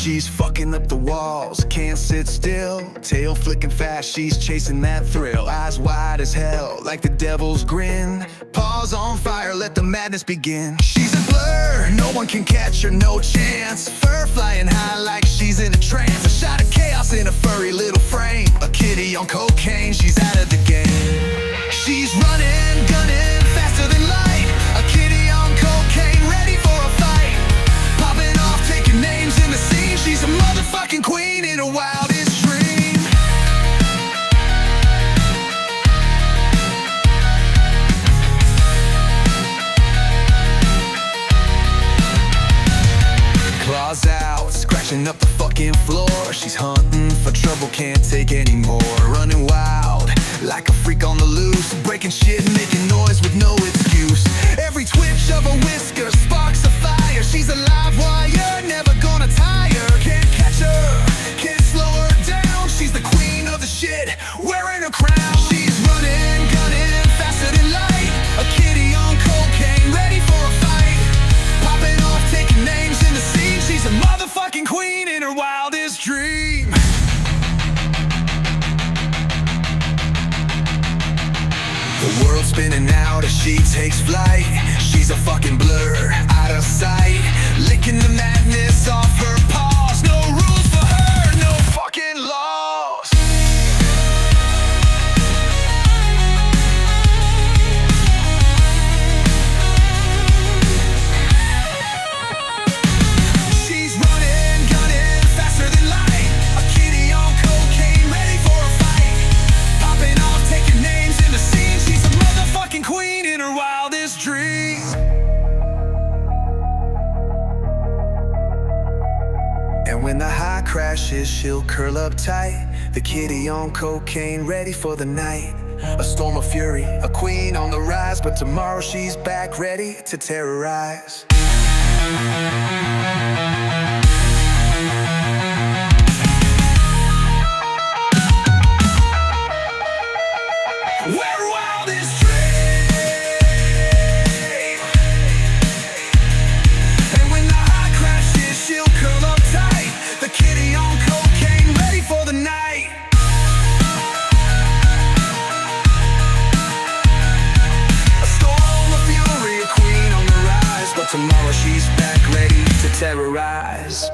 She's fucking up the walls, can't sit still. Tail flicking fast, she's chasing that thrill. Eyes wide as hell, like the devil's grin. Paws on fire, let the madness begin. She's a blur, no one can catch her, no chance. Fur flying high like she's in a trance. A shot of chaos in a furry little frame. A kitty on cocaine, she's out of the game. She's running, gunning, faster than light. A kitty on cocaine, ready for a fight. Popping off, taking names in the scene. She's a motherfucking queen in her wildest dream. Claws out, scratching up the fucking floor. She's hunting for trouble, can't take anymore. Running wild, like a freak on the loose. Breaking shit, making noise with no excuse. Every twitch of a whisker sparks a fire. She's a live wire, never gonna tire. Can't catch her, can't slow her down. She's the queen of the shit, wearing a crown. She's running, gunning, faster than light. A kitty on cocaine, ready for a fight. Popping off, taking names in the scene. She's a motherfucking queen in her wildest dream. The world's spinning out as she takes flight. She's a fucking blur, out of sight. Licking the madness off her paws. No rules for her, no fucking laws. She's running, gunning, faster than light. A kitty on cocaine, ready for a fight. Popping off, taking names in the scene. She's a motherfucking queen in her wildest dream. And when the high crashes, she'll curl up tight. The kitty on cocaine, ready for the night. A storm of fury, a queen on the rise. But tomorrow she's back, ready to terrorize. We're wildest dream. And when the high crashes, she'll curl up tight. The kitty on cocaine, ready for the night. A storm of fury, a queen on the rise. But tomorrow she's back, ready to terrorize.